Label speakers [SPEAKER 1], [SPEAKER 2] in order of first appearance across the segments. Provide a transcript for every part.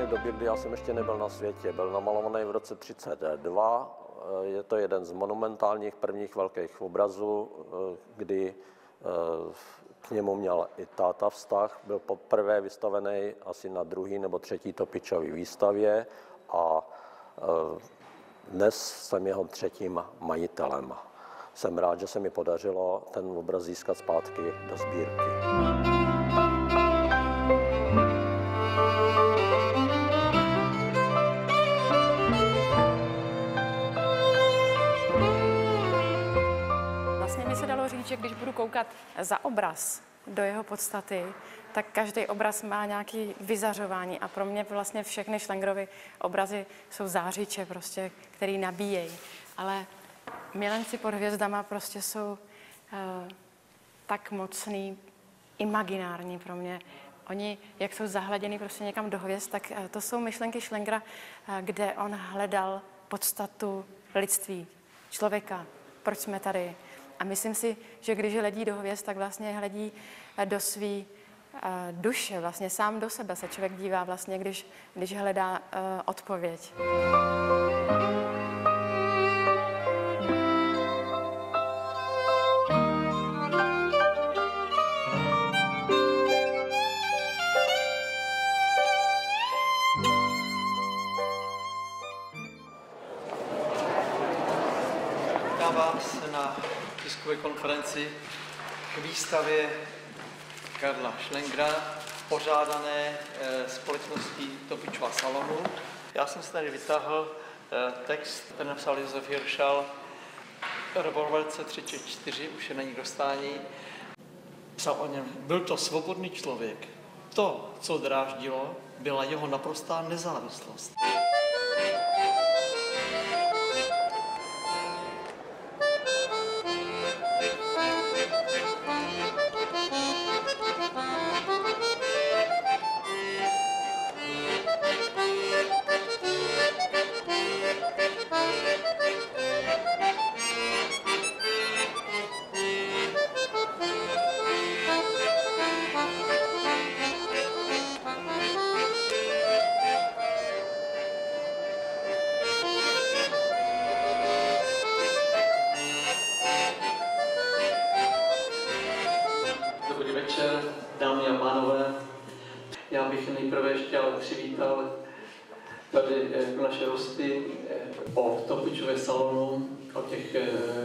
[SPEAKER 1] namalovali v době, kdy já jsem ještě nebyl na světě. Byl namalovaný v roce 1932. Je to jeden z monumentálních prvních velkých obrazů, kdy k němu měl i táta vztah. Byl poprvé vystavený asi na druhý nebo třetí Topičový výstavě a dnes jsem jeho třetím majitelem. Jsem rád, že se mi podařilo ten obraz získat zpátky do sbírky.
[SPEAKER 2] Vlastně mi se dalo říct, že když budu koukat za obraz do jeho podstaty, tak každý obraz má nějaké vyzařování a pro mě vlastně všechny Schlengrovy obrazy jsou zářiče, prostě, který nabíjejí. Ale Milenci pod hvězdama prostě jsou tak mocný, imaginární pro mě. Oni, jak jsou zahleděni prostě někam do hvězd, tak to jsou myšlenky Schlengra, kde on hledal podstatu lidství, člověka, proč jsme tady. A myslím si, že když hledí do hvězd, tak vlastně hledí do své duše, vlastně sám do sebe se člověk dívá vlastně, když hledá odpověď.
[SPEAKER 3] Vítám vás na tiskové konferenci k výstavě Karla Schlengra, pořádané společností Topičova salonu. Já jsem si tady vytáhl text, který napsal Josef Hiršal, revolverce 34, už je není k dostání. Psal o něm, byl to svobodný člověk. To, co dráždilo, byla jeho naprostá nezávislost. Dobrý večer, dámy a pánové. Já bych nejprve chtěl přivítal tady naše hosty o Topičově salonu, o těch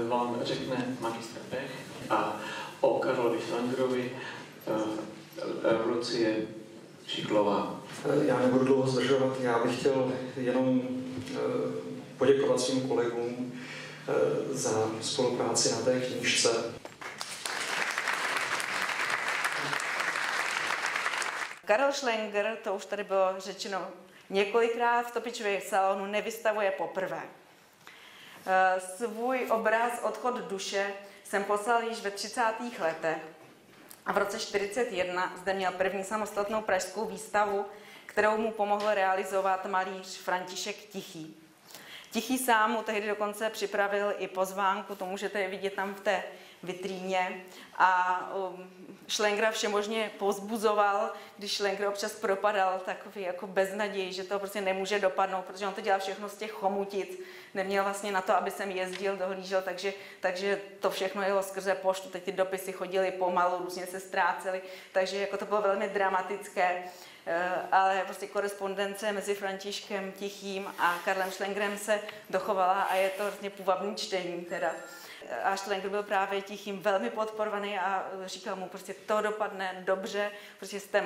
[SPEAKER 3] vám řekne magistr Pech a o Karlovi Schlengrovi Lucie Šiklová.
[SPEAKER 4] Já nebudu dlouho zdržovat, já bych chtěl jenom poděkovat svým kolegům za spolupráci na té knížce.
[SPEAKER 5] Karel Schlenger, to už tady bylo řečeno několikrát, v Topičově salonu nevystavuje poprvé. Svůj obraz Odchod duše jsem poslal již ve 30. letech a v roce 1941 zde měl první samostatnou pražskou výstavu, kterou mu pomohl realizovat malíř František Tichý. Tichý sám mu tehdy dokonce připravil i pozvánku, to můžete vidět tam v té vitríně, a Schlengra všemožně povzbuzoval, když Schlenger občas propadal takový jako beznaděj, že to prostě nemůže dopadnout, protože on to dělal všechno z těch chomutic, neměl vlastně na to, aby sem jezdil, dohlížel, takže to všechno jelo skrze poštu, teď ty dopisy chodily pomalu, různě se ztrácely, takže jako to bylo velmi dramatické, ale prostě korespondence mezi Františkem Tichým a Karlem Schlengrem se dochovala a je to vlastně půvabný čtení teda. A Schlenger byl právě Tichým velmi podporovaný a říkal mu, prostě to dopadne dobře, prostě jste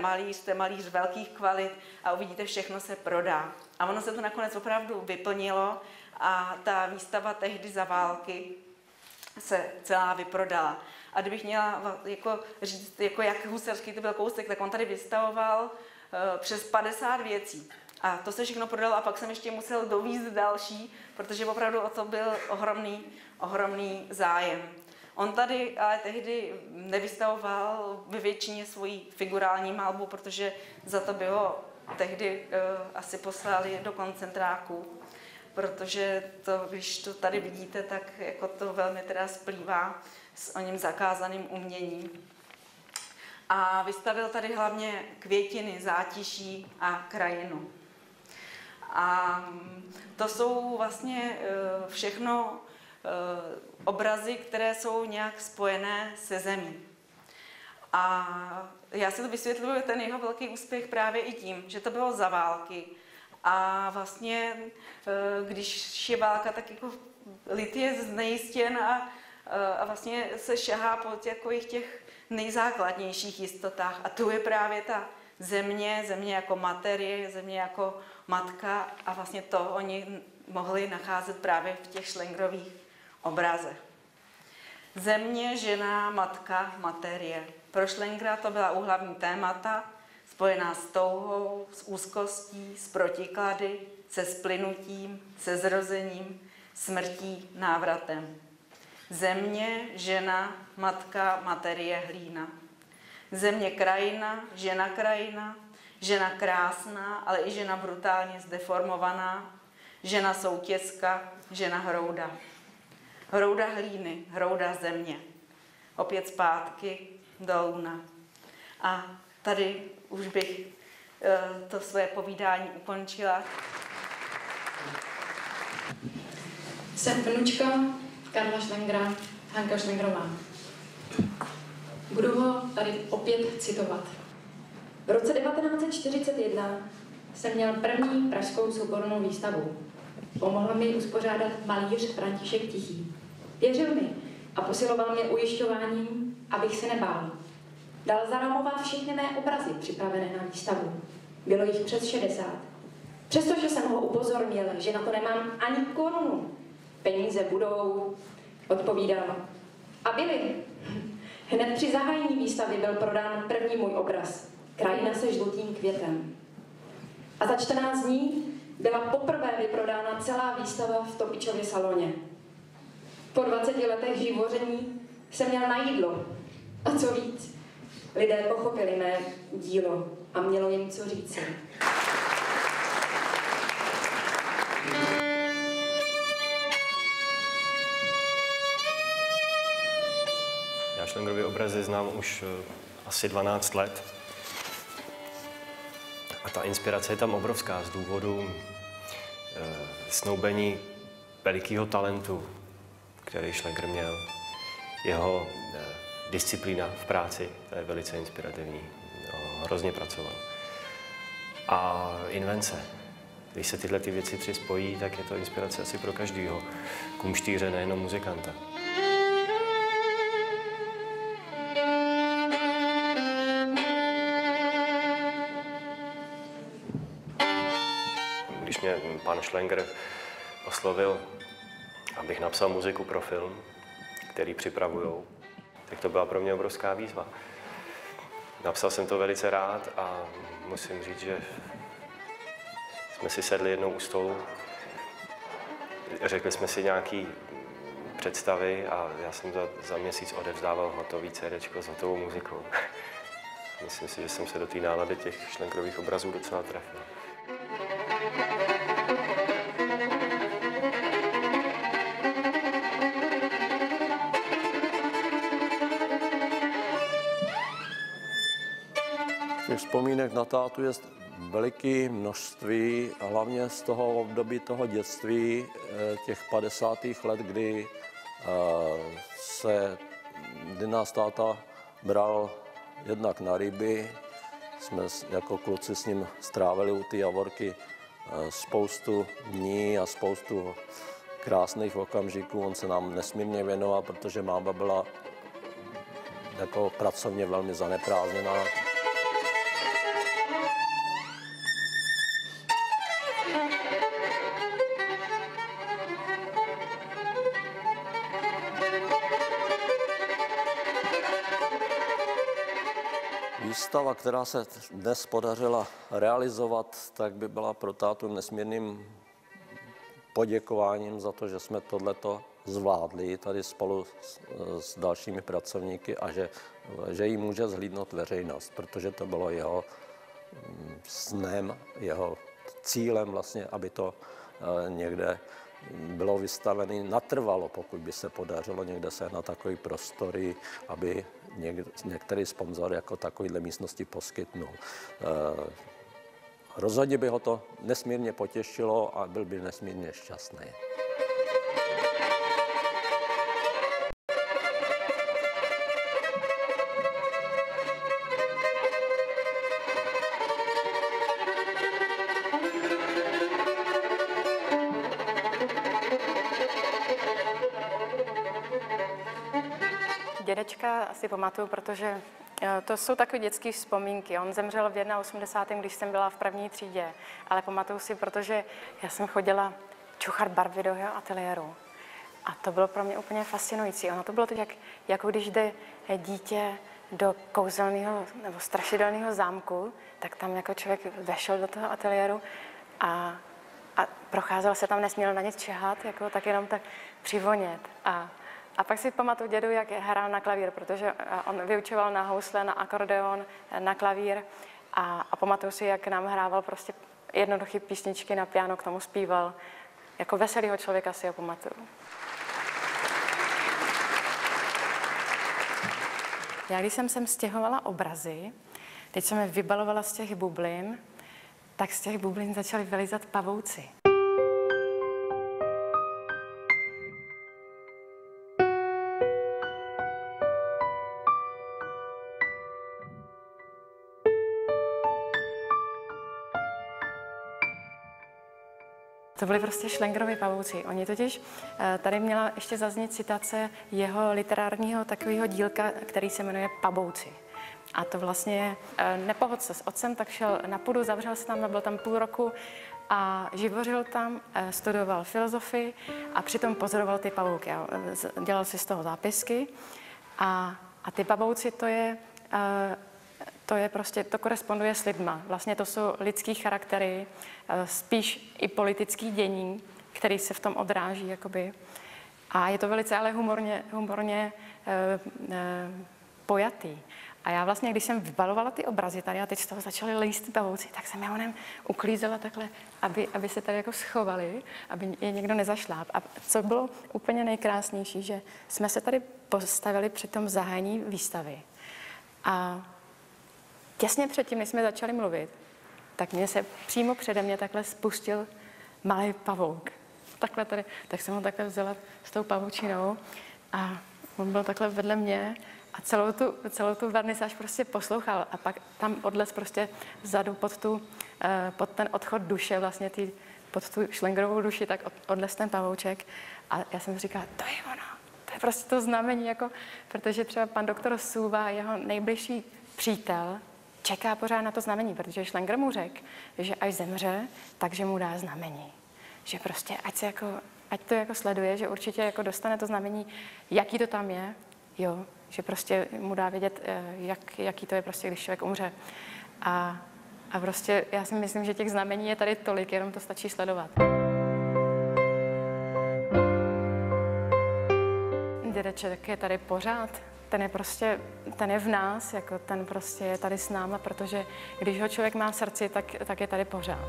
[SPEAKER 5] malíř velkých kvalit a uvidíte, všechno se prodá. A ono se to nakonec opravdu vyplnilo a ta výstava tehdy za války se celá vyprodala. A kdybych měla jako říct, jako jak husarský to byl kousek, tak on tady vystavoval přes 50 věcí. A to se všechno prodalo a pak jsem ještě musel dovízt další, protože opravdu o to byl ohromný zájem. On tady ale tehdy nevystavoval ve většině svoji figurální malbu, protože za to by ho tehdy asi poslali do koncentráku, protože to, když to tady vidíte, tak jako to velmi teda splývá s oním zakázaným uměním. A vystavil tady hlavně květiny, zátiší a krajinu. A to jsou vlastně všechno obrazy, které jsou nějak spojené se zemí. A já si to vysvětluji, ten jeho velký úspěch právě i tím, že to bylo za války. A vlastně, když je válka, tak jako lid je znejistěn a vlastně se šahá po těch nejzákladnějších jistotách. A tu je právě ta země jako materie, země jako matka a vlastně to oni mohli nacházet právě v těch Schlengrových obrazech. Země, žena, matka, materie. Pro Schlengera to byla hlavní témata, spojená s touhou, s úzkostí, s protiklady, se splynutím, se zrozením, smrtí, návratem. Země, žena, matka, materie, hlína. Země krajina, žena krásná, ale i žena brutálně zdeformovaná, žena soutězka, žena hrouda. Hrouda hlíny, hrouda země. Opět zpátky do luna. A tady už bych to své povídání ukončila.
[SPEAKER 2] Jsem vnučka Karla Schlengera, Hanka Schlengerová. Budu ho tady opět citovat. V roce 1941 jsem měl první pražskou soubornou výstavu. Pomohl mi uspořádat malíř František Tichý. Věřil mi a posiloval mě ujišťováním, abych se nebál. Dal zarámovat všechny mé obrazy připravené na výstavu. Bylo jich přes 60. Přestože jsem ho upozornil, že na to nemám ani korunu. Peníze budou, odpovídal. A byly. Hned při zahájení výstavy byl prodán první můj obraz. Krajina se žlutým květem. A za 14 dní byla poprvé vyprodána celá výstava v Topičově saloně. Po 20 letech živoření jsem měl na jídlo. A co víc, lidé pochopili mé dílo a mělo jim co říci.
[SPEAKER 6] Já Schlengerovy obrazy znám už asi 12 let. A ta inspirace je tam obrovská z důvodu snoubení velikého talentu, který Schlenger měl. Jeho disciplína v práci, to je velice inspirativní. Hrozně pracoval. A invence. Když se tyhle věci tři spojí, tak je to inspirace asi pro každého kumštýře, nejenom muzikanta. Když mě pan Schlenger oslovil, abych napsal muziku pro film, který připravujou, tak to byla pro mě obrovská výzva. Napsal jsem to velice rád a musím říct, že jsme si sedli jednou u stolu, řekli jsme si nějaké představy a já jsem za měsíc odevzdával hotový CDčko s hotovou muzikou. Myslím si, že jsem se do té nálady těch Schlengerových obrazů docela trefil.
[SPEAKER 1] Těch vzpomínek na tátu je veliké množství, hlavně z toho období toho dětství, těch 50. let, kdy nás táta bral jednak na ryby. Jsme jako kluci s ním strávili u té Javorky spoustu dní a spoustu krásných okamžiků. On se nám nesmírně věnoval, protože máma byla jako pracovně velmi zaneprázdněná. Výstava, která se dnes podařila realizovat, tak by byla pro tátu nesmírným poděkováním za to, že jsme tohleto zvládli tady spolu s dalšími pracovníky a že jí může zhlídnout veřejnost, protože to bylo jeho snem, jeho cílem vlastně, aby to někde bylo vystavené natrvalo, pokud by se podařilo někde sehnat takový prostory, aby některý sponzor jako takovýhle místnosti poskytnul. Rozhodně by ho to nesmírně potěšilo a byl by nesmírně šťastný.
[SPEAKER 2] Dědečka si pamatuju, protože to jsou takové dětské vzpomínky. On zemřel v 81., když jsem byla v první třídě, ale pamatuju si, protože já jsem chodila čuchat barvy do jeho ateliéru. A to bylo pro mě úplně fascinující. Ono to bylo tak, jako když jde dítě do kouzelného nebo strašidelného zámku, tak tam jako člověk vešel do toho ateliéru a procházel se tam, nesměl na nic čehat, jako tak jenom tak přivonět. A pak si pamatuju dědu, jak hrál na klavír, protože on vyučoval na housle, na akordeon, na klavír a pamatuju si, jak nám hrával prostě jednoduché písničky na piano, k tomu zpíval. Jako veselýho člověka si ho pamatuju. Já když jsem sem stěhovala obrazy, teď jsem je vybalovala z těch bublin, tak z těch bublin začaly vylizat pavouci. To byly prostě Schlengerovi pavouci. Oni totiž, tady měla ještě zaznít citace jeho literárního takového dílka, který se jmenuje Pavouci. A to vlastně nepohodl se s otcem, tak šel na půdu, zavřel se tam, byl tam půl roku a živořil tam, studoval filozofii a přitom pozoroval ty pavouky. Dělal si z toho zápisky a ty pavouci to je prostě, to koresponduje s lidma. Vlastně to jsou lidský charaktery, spíš i politický dění, který se v tom odráží, jakoby. A je to velice ale humorně pojatý. A já vlastně, když jsem vybalovala ty obrazy tady a teď z toho začaly líst ty pavouci, tak jsem je onem uklízela takhle, aby se tady jako schovali, aby je někdo nezašláp. A co bylo úplně nejkrásnější, že jsme se tady postavili při tom zahájení výstavy. A těsně předtím, než jsme začali mluvit, tak mě se přímo přede mě takhle spustil malý pavouk. Takhle tady, tak jsem ho takhle vzala s tou pavoučinou a on byl takhle vedle mě a celou tu vernisáž prostě poslouchal a pak tam odlez prostě vzadu pod ten odchod duše, vlastně pod tu Schlengerovou duši, tak odlez ten pavouček a já jsem říkala, to je ono, to je prostě to znamení, jako, protože třeba pan doktor Suva, jeho nejbližší přítel, čeká pořád na to znamení, protože Schlenger mu řekl, že až zemře, takže mu dá znamení. Že prostě, ať to jako sleduje, že určitě jako dostane to znamení, jaký to tam je, jo, že prostě mu dá vědět, jaký to je prostě, když člověk umře. A prostě já si myslím, že těch znamení je tady tolik, jenom to stačí sledovat. Dědeček je tady pořád. Ten je v nás, jako ten prostě je tady s náma, protože když ho člověk má v srdci, tak je tady pořád.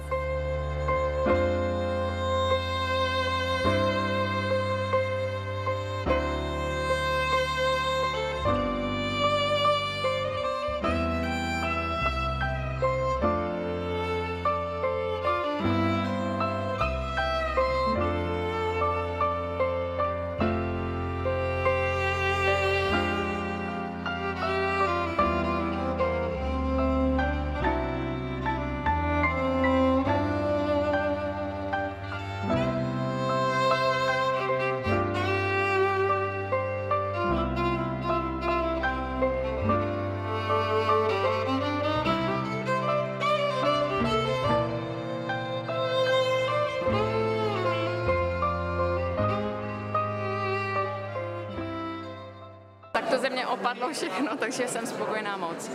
[SPEAKER 2] Tak to ze mě opadlo všechno, takže jsem spokojená moc.